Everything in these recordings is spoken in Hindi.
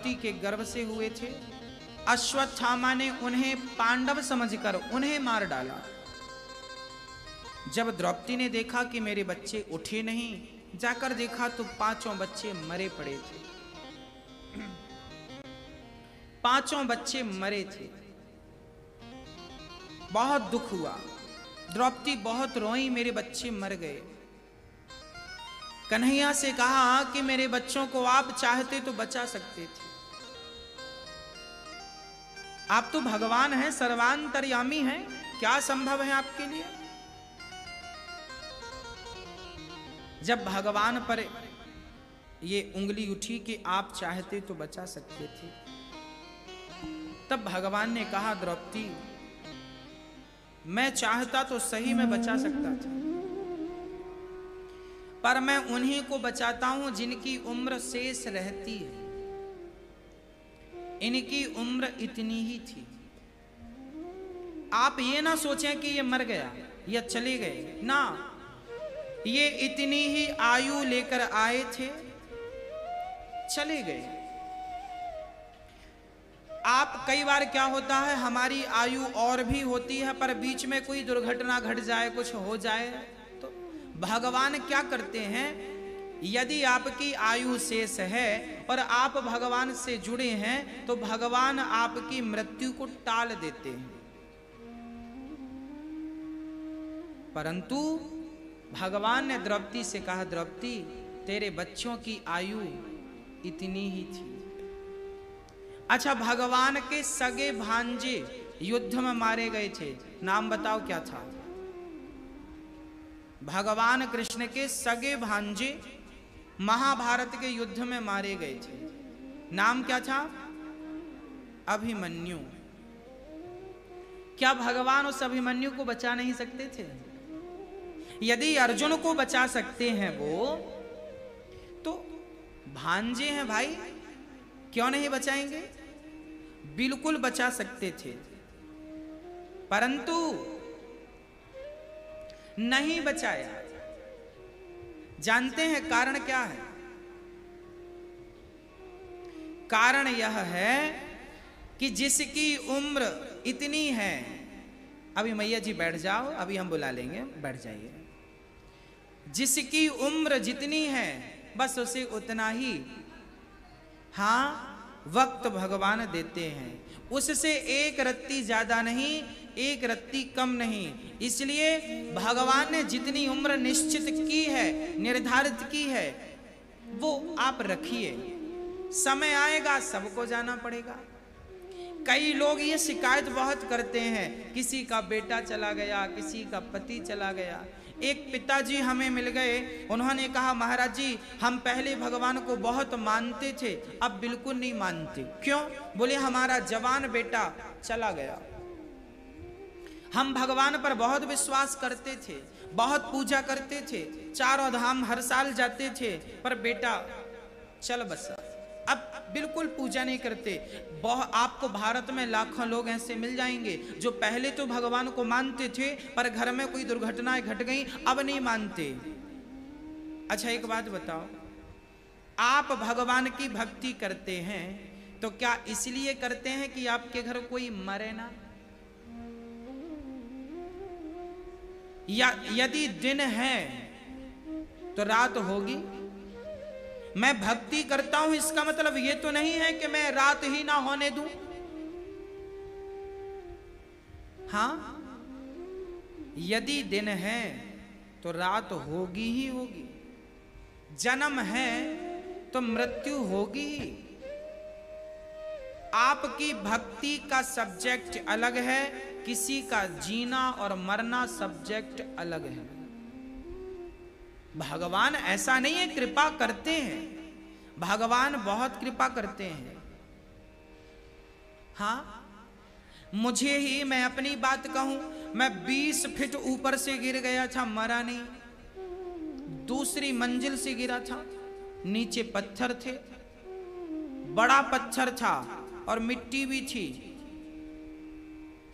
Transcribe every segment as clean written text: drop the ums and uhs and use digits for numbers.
द्रौपदी के गर्भ से हुए थे। अश्वत्थामा ने उन्हें पांडव समझकर उन्हें मार डाला। जब द्रौपदी ने देखा कि मेरे बच्चे उठे नहीं, जाकर देखा तो पांचों बच्चे मरे पड़े थे। पांचों बच्चे मरे थे। बहुत दुख हुआ। द्रौपदी बहुत रोई, मेरे बच्चे मर गए। कन्हैया से कहा कि मेरे बच्चों को आप चाहते तो बचा सकते थे। आप तो भगवान हैं, सर्वांतर्यामी हैं, क्या संभव है आपके लिए? जब भगवान पर ये उंगली उठी कि आप चाहते तो बचा सकते थे, तब भगवान ने कहा द्रौपदी, मैं चाहता तो सही में बचा सकता था, पर मैं उन्हीं को बचाता हूं जिनकी उम्र शेष रहती है। इनकी उम्र इतनी ही थी। आप ये ना सोचें कि ये मर गया या चले गए, ना, ये इतनी ही आयु लेकर आए थे, चले गए। आप कई बार क्या होता है, हमारी आयु और भी होती है, पर बीच में कोई दुर्घटना घट जाए, कुछ हो जाए, तो भगवान क्या करते हैं, यदि आपकी आयु शेष है और आप भगवान से जुड़े हैं, तो भगवान आपकी मृत्यु को टाल देते हैं। परंतु भगवान ने द्रौपदी से कहा, द्रौपदी, तेरे बच्चों की आयु इतनी ही थी। अच्छा, भगवान के सगे भांजे युद्ध में मारे गए थे, नाम बताओ क्या था? भगवान कृष्ण के सगे भांजे महाभारत के युद्ध में मारे गए थे, नाम क्या था? अभिमन्यु। क्या भगवान उस अभिमन्यु को बचा नहीं सकते थे? यदि अर्जुन को बचा सकते हैं वो, तो भांजे हैं भाई, क्यों नहीं बचाएंगे? बिल्कुल बचा सकते थे, परंतु नहीं बचाया। जानते हैं कारण क्या है? कारण यह है कि जिसकी उम्र इतनी है, अभी मैया जी बैठ जाओ, अभी हम बुला लेंगे, बैठ जाइए। जिसकी उम्र जितनी है, बस उसे उतना ही वक्त भगवान देते हैं, उससे एक रत्ती ज्यादा नहीं, एक रत्ती कम नहीं। इसलिए भगवान ने जितनी उम्र निश्चित की है, निर्धारित की है, वो आप रखिए। समय आएगा सबको जाना पड़ेगा। कई लोग ये शिकायत बहुत करते हैं, किसी का बेटा चला गया, किसी का पति चला गया। एक पिताजी हमें मिल गए, उन्होंने कहा, महाराज जी, हम पहले भगवान को बहुत मानते थे, अब बिल्कुल नहीं मानते। क्यों? बोले, हमारा जवान बेटा चला गया। हम भगवान पर बहुत विश्वास करते थे, बहुत पूजा करते थे, चारों धाम हर साल जाते थे, पर बेटा चल बसा, अब बिल्कुल पूजा नहीं करते। आपको भारत में लाखों लोग ऐसे मिल जाएंगे जो पहले तो भगवान को मानते थे, पर घर में कोई दुर्घटनाएं घट गई, अब नहीं मानते। अच्छा, एक बात बताओ, आप भगवान की भक्ति करते हैं तो क्या इसलिए करते हैं कि आपके घर कोई मरे ना? या यदि दिन है तो रात होगी? मैं भक्ति करता हूं, इसका मतलब यह तो नहीं है कि मैं रात ही ना होने दूं। हां, यदि दिन है तो रात होगी ही होगी। जन्म है तो मृत्यु होगी ही। आपकी भक्ति का सब्जेक्ट अलग है, किसी का जीना और मरना सब्जेक्ट अलग है। भगवान ऐसा नहीं है, कृपा करते हैं, भगवान बहुत कृपा करते हैं। हाँ, मुझे ही, मैं अपनी बात कहूं, मैं 20 फीट ऊपर से गिर गया था, मरा नहीं। दूसरी मंजिल से गिरा था, नीचे पत्थर थे, बड़ा पत्थर था और मिट्टी भी थी।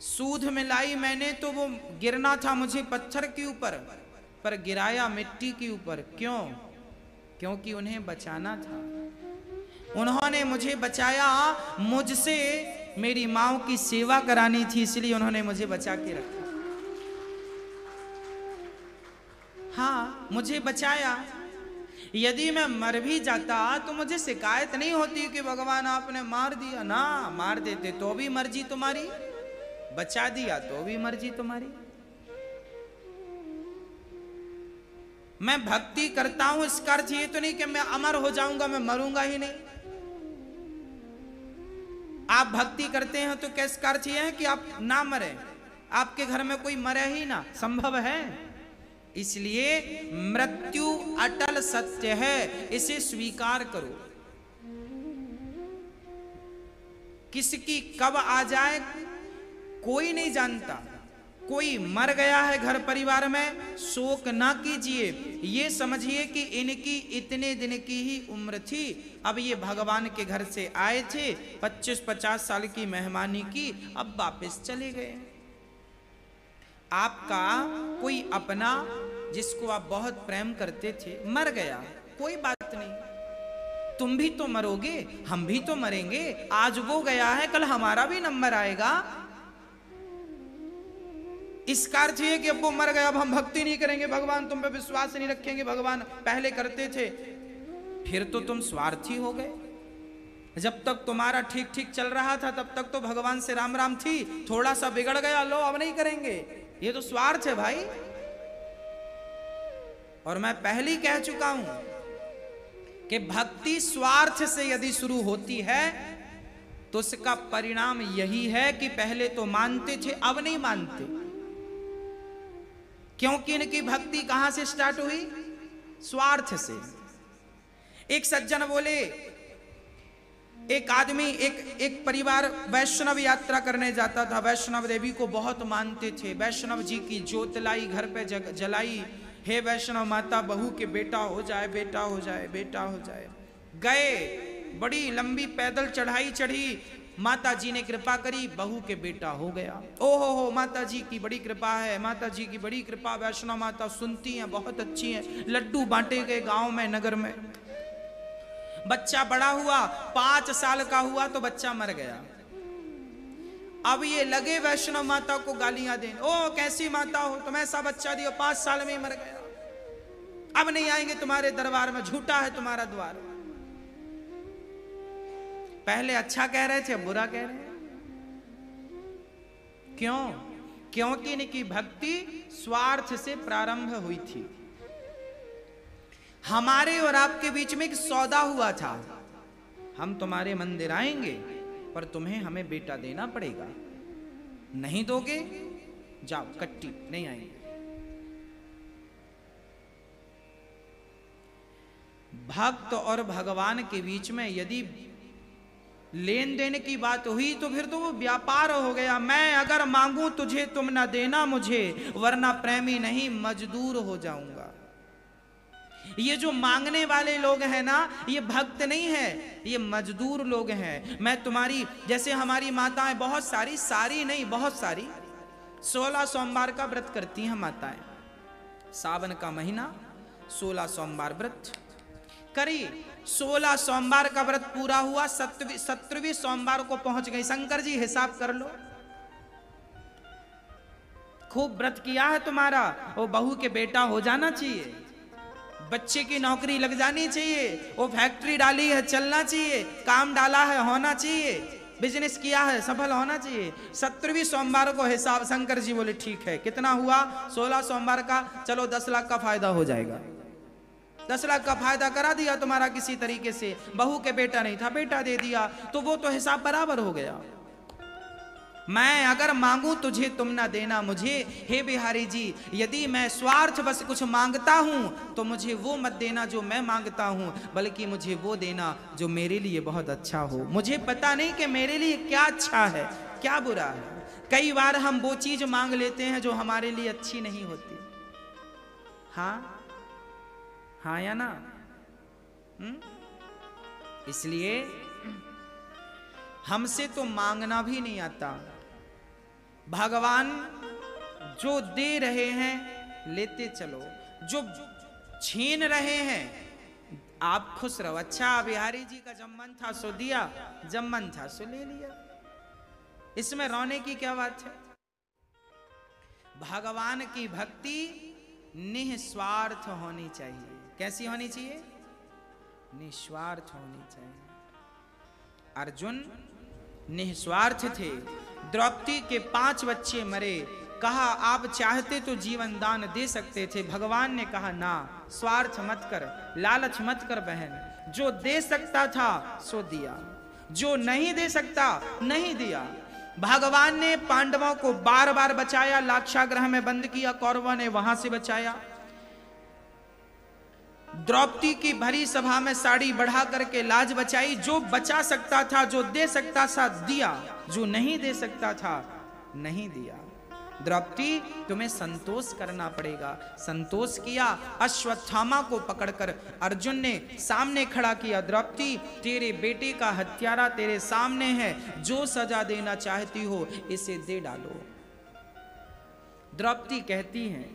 सूद मिलाई मैंने तो वो गिरना था मुझे पत्थर के ऊपर, पर गिराया मिट्टी के ऊपर। क्यों? क्योंकि उन्हें बचाना था। उन्होंने मुझे बचाया, मुझसे मेरी माँ की सेवा करानी थी, इसलिए उन्होंने मुझे बचा के रखा। हाँ, मुझे बचाया। यदि मैं मर भी जाता तो मुझे शिकायत नहीं होती कि भगवान आपने मार दिया। ना, मार देते तो भी मर्जी तुम्हारी, बचा दिया तो भी मर्जी तुम्हारी। मैं भक्ति करता हूं, इसका अर्थ ये तो नहीं कि मैं अमर हो जाऊंगा, मैं मरूंगा ही नहीं। आप भक्ति करते हैं तो क्या इसका अर्थ यह है कि आप ना मरे, आपके घर में कोई मरे ही ना? संभव है। इसलिए मृत्यु अटल सत्य है, इसे स्वीकार करो। किसकी कब आ जाए कोई नहीं जानता। कोई मर गया है घर परिवार में, शोक ना कीजिए, ये समझिए कि इनकी इतने दिन की ही उम्र थी। अब ये भगवान के घर से आए थे, 25-50 साल की मेहमानी की, अब वापस चले गए। आपका कोई अपना जिसको आप बहुत प्रेम करते थे मर गया, कोई बात नहीं, तुम भी तो मरोगे, हम भी तो मरेंगे। आज वो गया है, कल हमारा भी नंबर आएगा। इसका अर्थ है कि अब वो मर गया, अब हम भक्ति नहीं करेंगे, भगवान तुम पे विश्वास नहीं रखेंगे, भगवान पहले करते थे, फिर तो तुम स्वार्थी हो गए। जब तक तुम्हारा ठीक ठीक चल रहा था तब तक तो भगवान से राम राम थी, थोड़ा सा बिगड़ गया, लो अब नहीं करेंगे, ये तो स्वार्थ है भाई। और मैं पहले ही कह चुका हूं कि भक्ति स्वार्थ से यदि शुरू होती है तो उसका परिणाम यही है कि पहले तो मानते थे, अब नहीं मानते। क्योंकि इनकी भक्ति कहां से स्टार्ट हुई? स्वार्थ से। एक सज्जन बोले, एक आदमी एक परिवार वैष्णव यात्रा करने जाता था, वैष्णव देवी को बहुत मानते थे, वैष्णव जी की ज्योत लाई, घर पे जलाई, हे वैष्णव माता बहू के बेटा हो जाए, बेटा हो जाए, बेटा हो जाए। गए, बड़ी लंबी पैदल चढ़ाई चढ़ी, माता जी ने कृपा करी, बहू के बेटा हो गया। ओहो, माता जी की बड़ी कृपा है, माता जी की बड़ी कृपा, वैष्णव माता सुनती हैं, बहुत अच्छी हैं। लड्डू बांटे गए गांव में, नगर में। बच्चा बड़ा हुआ, 5 साल का हुआ तो बच्चा मर गया। अब ये लगे वैष्णव माता को गालियां देने, ओ कैसी माता हो, तुम ऐसा बच्चा दियो, 5 साल में ही मर गया, अब नहीं आएंगे तुम्हारे दरबार में, झूठा है तुम्हारा द्वार। पहले अच्छा कह रहे थे, अब बुरा कह रहे हैं। क्यों? क्योंकि इनकी भक्ति स्वार्थ से प्रारंभ हुई थी। हमारे और आपके बीच में एक सौदा हुआ था, हम तुम्हारे मंदिर आएंगे पर तुम्हें हमें बेटा देना पड़ेगा, नहीं दोगे जाओ कट्टी, नहीं आएंगे। भक्त और भगवान के बीच में यदि लेन देन की बात हुई तो फिर तो वो व्यापार हो गया। मैं अगर मांगू तुझे तुम ना देना मुझे, वरना प्रेमी नहीं मजदूर हो जाऊंगा। ये जो मांगने वाले लोग हैं ना, ये भक्त नहीं है, ये मजदूर लोग हैं। मैं तुम्हारी, जैसे हमारी माताएं बहुत सारी, सारी नहीं बहुत सारी, 16 सोमवार का व्रत करती हैं माताएं। सावन का महीना, 16 सोमवार व्रत करी। 16 सोमवार का व्रत पूरा हुआ, 17वीं सोमवार को पहुंच गई। शंकर जी हिसाब कर लो, खूब व्रत किया है तुम्हारा, वो बहू के बेटा हो जाना चाहिए, बच्चे की नौकरी लग जानी चाहिए, वो फैक्ट्री डाली है चलना चाहिए, काम डाला है होना चाहिए, बिजनेस किया है सफल होना चाहिए। 17वीं सोमवार को हिसाब, शंकर जी बोले ठीक है, कितना हुआ? 16 सोमवार का, चलो 10 लाख का फायदा हो जाएगा। 10 लाख का फायदा करा दिया तुम्हारा किसी तरीके से, बहू के बेटा नहीं था, बेटा दे दिया, तो वो तो हिसाब बराबर हो गया। मैं अगर मांगू तुझे तुम ना देना मुझे, हे बिहारी जी, यदि मैं स्वार्थ बस कुछ मांगता हूं तो मुझे वो मत देना जो मैं मांगता हूं, बल्कि मुझे वो देना जो मेरे लिए बहुत अच्छा हो। मुझे पता नहीं कि मेरे लिए क्या अच्छा है क्या बुरा है। कई बार हम वो चीज मांग लेते हैं जो हमारे लिए अच्छी नहीं होती। हाँ या ना? इसलिए हमसे तो मांगना भी नहीं आता। भगवान जो दे रहे हैं लेते चलो, जो छीन रहे हैं आप खुश रहो। अच्छा बिहारी जी का जब मन था सो दिया, जब मन था सो ले लिया, इसमें रोने की क्या बात है। भगवान की भक्ति निस्वार्थ होनी चाहिए। कैसी होनी चाहिए? निस्वार्थ होनी चाहिए। अर्जुन निस्वार्थ थे। द्रौपदी के 5 बच्चे मरे, कहा आप चाहते तो जीवन दान दे सकते थे। भगवान ने कहा ना, स्वार्थ मत कर, लालच मत कर बहन। जो दे सकता था सो दिया, जो नहीं दे सकता नहीं दिया। भगवान ने पांडवों को बार बार बचाया, लाक्षागृह में बंद किया, कौरवों ने वहां से बचाया। द्रौपदी की भरी सभा में साड़ी बढ़ा करके लाज बचाई। जो बचा सकता था, जो दे सकता था दिया, जो नहीं दे सकता था नहीं दिया। द्रौपदी तुम्हें संतोष करना पड़ेगा। संतोष किया। अश्वत्थामा को पकड़कर अर्जुन ने सामने खड़ा किया। द्रौपदी तेरे बेटे का हत्यारा तेरे सामने है, जो सजा देना चाहती हो इसे दे डालो। द्रौपदी कहती हैं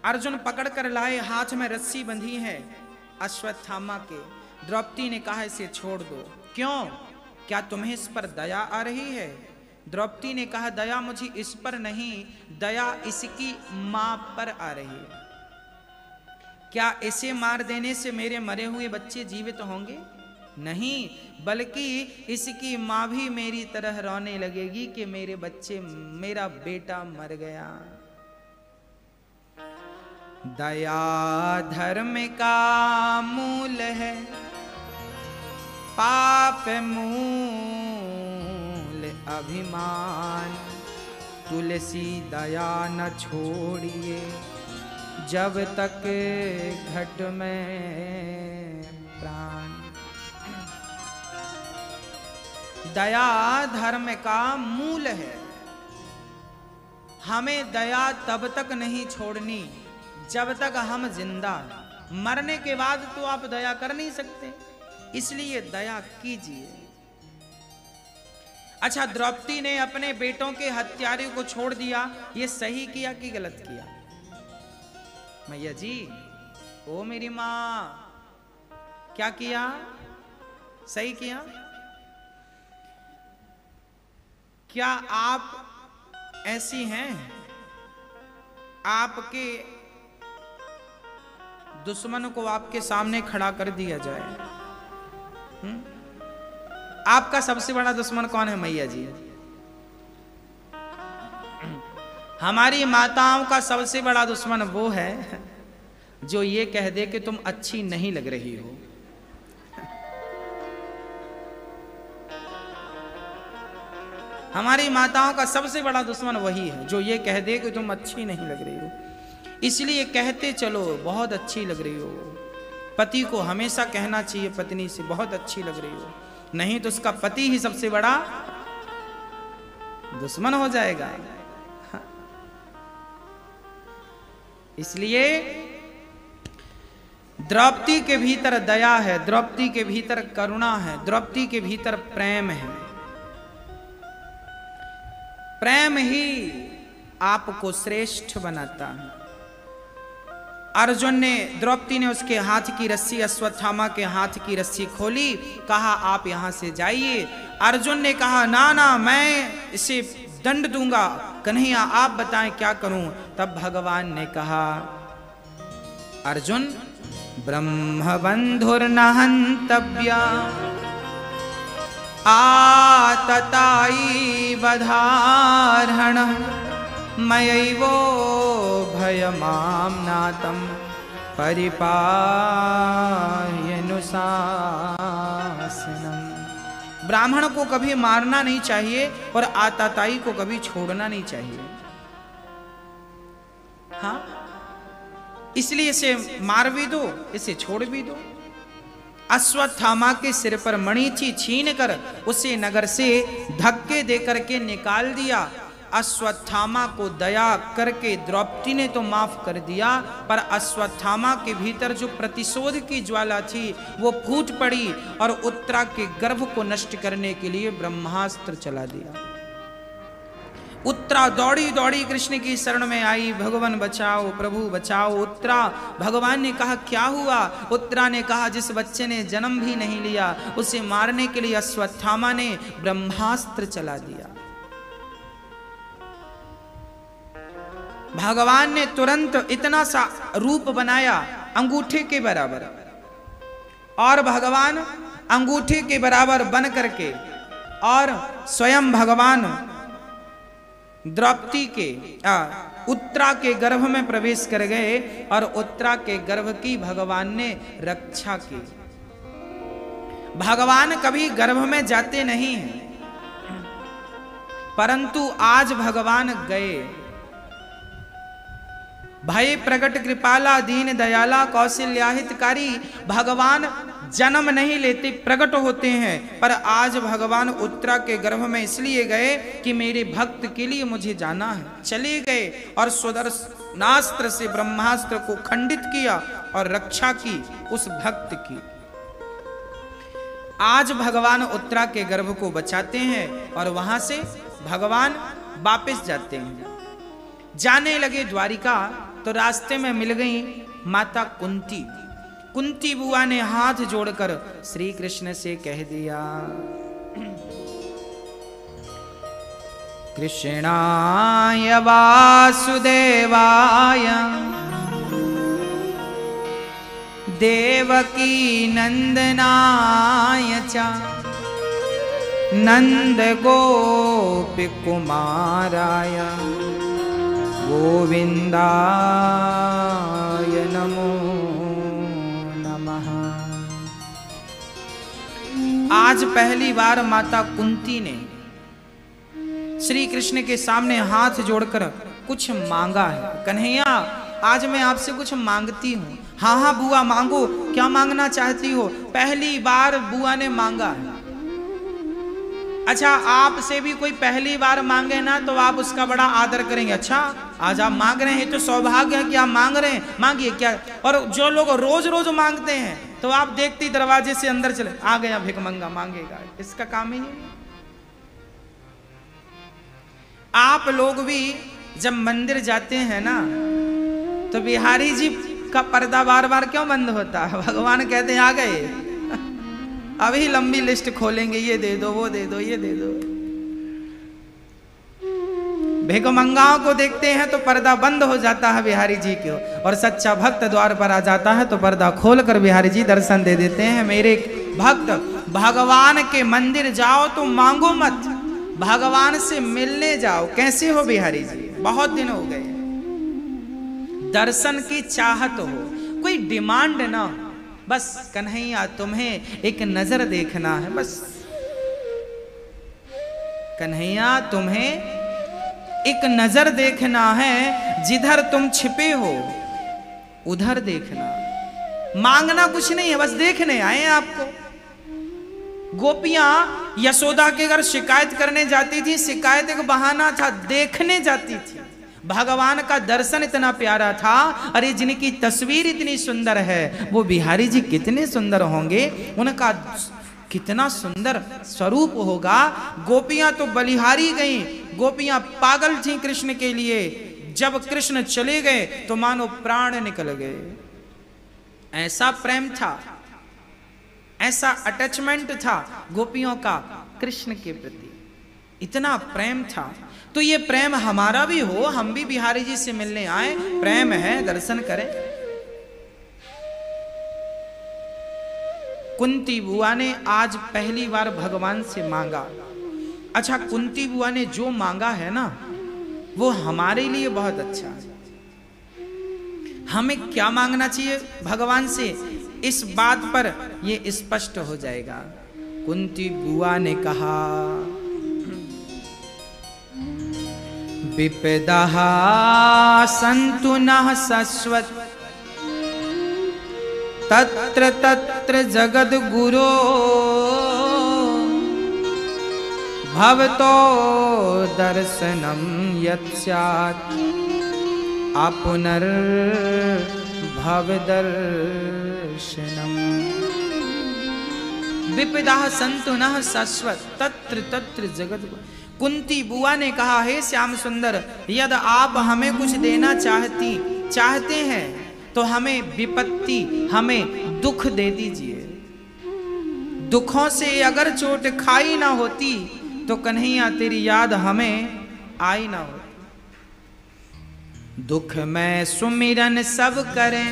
अर्जुन पकड़कर लाए, हाथ में रस्सी बंधी है अश्वत्थामा के। द्रौपदी ने कहा इसे छोड़ दो। क्यों? क्या तुम्हें इस पर दया आ रही है? द्रौपदी ने कहा दया मुझे इस पर नहीं, दया इसकी मां पर आ रही है। क्या इसे मार देने से मेरे मरे हुए बच्चे जीवित होंगे? नहीं, बल्कि इसकी मां भी मेरी तरह रोने लगेगी कि मेरे बच्चे, मेरा बेटा मर गया। दया धर्म का मूल है, पाप मूल अभिमान। तुलसी दया न छोड़िए, जब तक घट में प्राण। दया धर्म का मूल है। हमें दया तब तक नहीं छोड़नी जब तक हम जिंदा। मरने के बाद तो आप दया कर नहीं सकते, इसलिए दया कीजिए। अच्छा, द्रौपदी ने अपने बेटों के हत्यारे को छोड़ दिया, ये सही किया कि गलत किया? मैया जी, ओ मेरी मां, क्या किया? सही किया। क्या आप ऐसी हैं आपके दुश्मन को आपके सामने खड़ा कर दिया जाए? आपका सबसे बड़ा दुश्मन कौन है मैया जी? हमारी माताओं का सबसे बड़ा दुश्मन वो है जो ये कह दे कि तुम अच्छी नहीं लग रही हो। हमारी माताओं का सबसे बड़ा दुश्मन वही है जो ये कह दे कि तुम अच्छी नहीं लग रही हो। इसलिए कहते चलो बहुत अच्छी लग रही हो। पति को हमेशा कहना चाहिए पत्नी से बहुत अच्छी लग रही हो, नहीं तो उसका पति ही सबसे बड़ा दुश्मन हो जाएगा। इसलिए द्रौपदी के भीतर दया है, द्रौपदी के भीतर करुणा है, द्रौपदी के भीतर प्रेम है। प्रेम ही आपको श्रेष्ठ बनाता है। अर्जुन ने, द्रौपदी ने उसके हाथ की रस्सी, अश्वत्थामा के हाथ की रस्सी खोली, कहा आप यहां से जाइए। अर्जुन ने कहा ना ना, मैं इसे दंड दूंगा, कन्हैया आप बताएं क्या करूं? तब भगवान ने कहा अर्जुन, ब्रह्म बंधुर्न हन्तव्या आतताई बधार्हण मयैवो भयमाम्नातं परिपाह्यनुशासनम्। ब्राह्मण को कभी मारना नहीं चाहिए और आतताई को कभी छोड़ना नहीं चाहिए। हाँ, इसलिए इसे मार भी दो, इसे छोड़ भी दो। अश्वत्थामा के सिर पर मणिची छीन कर उसे नगर से धक्के देकर के निकाल दिया। अश्वत्थामा को दया करके द्रौपदी ने तो माफ कर दिया, पर अश्वत्थामा के भीतर जो प्रतिशोध की ज्वाला थी वो फूट पड़ी और उत्तरा के गर्भ को नष्ट करने के लिए ब्रह्मास्त्र चला दिया। उत्तरा दौड़ी दौड़ी कृष्ण की शरण में आई, भगवान बचाओ प्रभु बचाओ। उत्तरा, भगवान ने कहा क्या हुआ? उत्तरा ने कहा जिस बच्चे ने जन्म भी नहीं लिया उसे मारने के लिए अश्वत्थामा ने ब्रह्मास्त्र चला दिया। भगवान ने तुरंत इतना सा रूप बनाया अंगूठे के बराबर, और भगवान अंगूठे के बराबर बन करके और स्वयं भगवान द्रौपदी के उत्तरा के गर्भ में प्रवेश कर गए और उत्तरा के गर्भ की भगवान ने रक्षा की। भगवान कभी गर्भ में जाते नहीं हैं, परंतु आज भगवान गए। भय प्रकट कृपाला दीन दयाला कौशल्याहितकारी, भगवान जन्म नहीं लेते, प्रकट होते हैं। पर आज भगवान उत्तरा के गर्भ में इसलिए गए कि मेरे भक्त के लिए मुझे जाना है। चले गए और सुदर्शनास्त्र से ब्रह्मास्त्र को खंडित किया और रक्षा की उस भक्त की। आज भगवान उत्तरा के गर्भ को बचाते हैं और वहां से भगवान वापस जाते हैं। जाने लगे द्वारिका तो रास्ते में मिल गई माता कुंती। कुंती बुआ ने हाथ जोड़कर श्री कृष्ण से कह दिया, कृष्णाय वासुदेवाय देवकी नंदनाय च नंद गोपी कुमाराय गोविंदाय नमो नमः। आज पहली बार माता कुंती ने श्री कृष्ण के सामने हाथ जोड़कर कुछ मांगा है। कन्हैया, आज मैं आपसे कुछ मांगती हूँ। हाँ हाँ बुआ मांगो, क्या मांगना चाहती हो? पहली बार बुआ ने मांगा है। अच्छा, आपसे भी कोई पहली बार मांगे ना तो आप उसका बड़ा आदर करेंगे। अच्छा, आज आप मांग रहे हैं तो सौभाग्य है कि आप मांग रहे हैं, मांगिए क्या। और जो लोग रोज रोज मांगते हैं तो आप देखते ही दरवाजे से अंदर चले, आ गया भिखमंगा मांगेगा, इसका काम ही नहीं। आप लोग भी जब मंदिर जाते हैं ना तो बिहारी जी का पर्दा बार बार क्यों बंद होता है? भगवान कहते हैं आ गए, अभी लंबी लिस्ट खोलेंगे, ये दे दो, वो दे दो, ये दे दो। भिखमंगाओं को देखते हैं तो पर्दा बंद हो जाता है बिहारी जी को, और सच्चा भक्त द्वार पर आ जाता है तो पर्दा खोलकर बिहारी जी दर्शन दे देते हैं। मेरे भक्त, भगवान के मंदिर जाओ तो मांगो मत, भगवान से मिलने जाओ। कैसे हो बिहारी जी? बहुत दिन हो गए। दर्शन की चाहत हो, कोई डिमांड ना हो, बस कन्हैया तुम्हें एक नजर देखना है। बस कन्हैया तुम्हें एक नजर देखना है, जिधर तुम छिपे हो उधर देखना। मांगना कुछ नहीं है, बस देखने आए हैं आपको। गोपियां यशोदा के घर शिकायत करने जाती थी, शिकायत एक बहाना था, देखने जाती थी। भगवान का दर्शन इतना प्यारा था, अरे जिनकी तस्वीर इतनी सुंदर है वो बिहारी जी कितने सुंदर होंगे, उनका कितना सुंदर स्वरूप होगा। गोपियां तो बलिहारी गईं, गोपियां पागल थीं कृष्ण के लिए। जब कृष्ण चले गए तो मानो प्राण निकल गए। ऐसा प्रेम था, ऐसा अटैचमेंट था गोपियों का कृष्ण के प्रति, इतना प्रेम था। तो ये प्रेम हमारा भी हो, हम भी बिहारी जी से मिलने आए, प्रेम है, दर्शन करें। कुंती बुआ ने आज पहली बार भगवान से मांगा। अच्छा, कुंती बुआ ने जो मांगा है ना वो हमारे लिए बहुत अच्छा है। हमें क्या मांगना चाहिए भगवान से, इस बात पर ये स्पष्ट हो जाएगा। कुंती बुआ ने कहा, विपदः सन्तु नः शश्वत् तत्र तत्र जगद्गुरो भवतो दर्शनं यत् स्यात् अपुनर्भवदर्शनम्। विपदः सन्तु नः शश्वत् तत्र तत्र जगद्गुरो। कुंती बुआ ने कहा, हे श्याम सुंदर, यदि आप हमें कुछ देना चाहते हैं तो हमें विपत्ति, हमें दुख दे दीजिए। दुखों से अगर चोट खाई ना होती तो कन्हैया तेरी याद हमें आई ना होती। दुख में सुमिरन सब करें,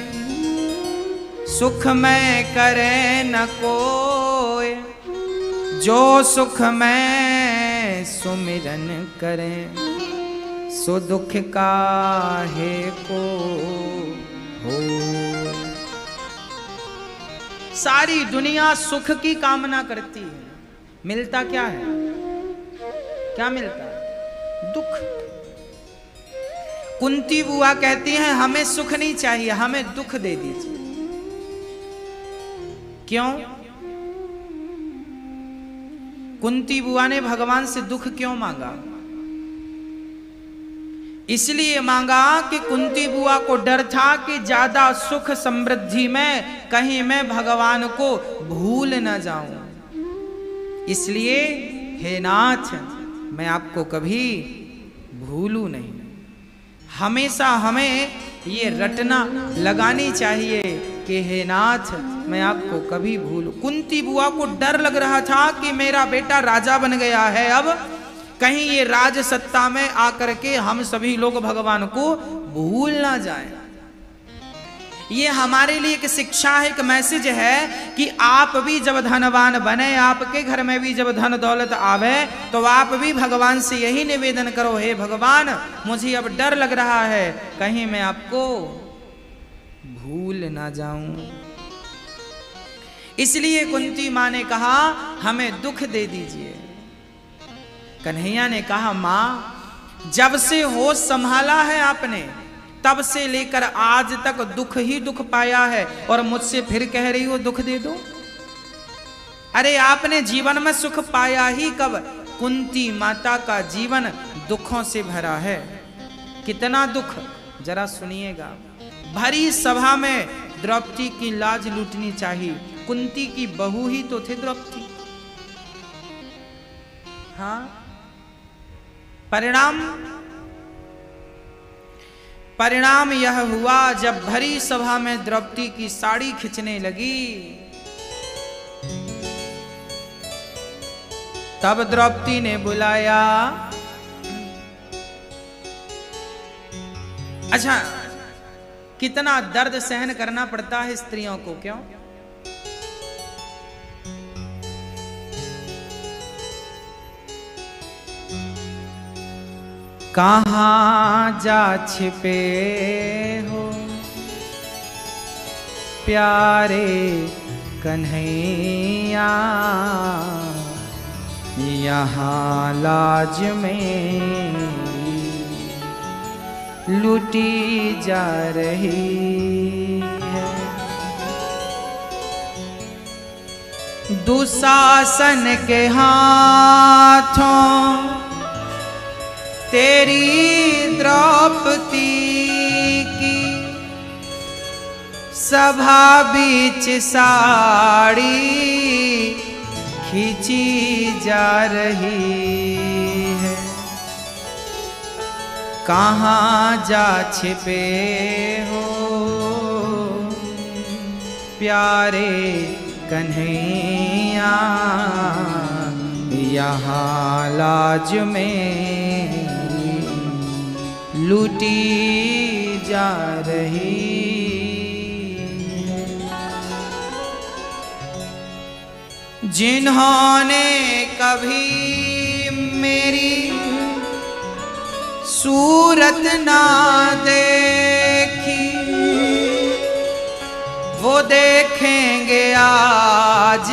सुख में करे न कोई, जो सुख में सुमिरन करें, सो दुख काहे को हो। सारी दुनिया सुख की कामना करती है, मिलता क्या है? क्या मिलता है? दुख। कुंती बुआ कहती हैं, हमें सुख नहीं चाहिए, हमें दुख दे दीजिए। क्यों? कुंती बुआ ने भगवान से दुख क्यों मांगा? इसलिए मांगा कि कुंती बुआ को डर था कि ज्यादा सुख समृद्धि में कहीं मैं भगवान को भूल न जाऊं। इसलिए हे नाथ, मैं आपको कभी भूलूं नहीं। हमेशा हमें ये रटना लगानी चाहिए कि हे नाथ, मैं आपको कभी भूलूं। कुंती बुआ को डर लग रहा था कि मेरा बेटा राजा बन गया है, अब कहीं ये राज सत्ता में आकर के हम सभी लोग भगवान को भूल ना जाएं। ये हमारे लिए एक शिक्षा है, एक मैसेज है कि आप भी जब धनवान बने, आपके घर में भी जब धन दौलत आवे, तो आप भी भगवान से यही निवेदन करो, हे भगवान, मुझे अब डर लग रहा है कहीं मैं आपको भूल ना जाऊं। इसलिए कुंती मां ने कहा, हमें दुख दे दीजिए। कन्हैया ने कहा, मां, जब से होश संभाला है आपने, तब से लेकर आज तक दुख ही दुख पाया है, और मुझसे फिर कह रही हो दुख दे दो। अरे आपने जीवन में सुख पाया ही कब? कुंती माता का जीवन दुखों से भरा है। कितना दुख, जरा सुनिएगा। भरी सभा में द्रौपदी की लाज लूटनी चाहिए। कुंती की बहू ही तो थे द्रौपदी। हाँ, परिणाम यह हुआ, जब भरी सभा में द्रौपदी की साड़ी खींचने लगी, तब द्रौपदी ने बुलाया। अच्छा, कितना दर्द सहन करना पड़ता है स्त्रियों को, क्यों? कहाँ जा छिपे हो प्यारे कन्हैया, यहाँ लाज में लूटी जा रही है। दुशासन के हाथों तेरी द्रौपदी की सभा बीच साड़ी खींची जा रही है। कहाँ जा छिपे हो प्यारे कन्हैया, यहाँ लाज में लूटी जा रही है। जिन्होंने कभी मेरी सूरत ना देखी, वो देखेंगे आज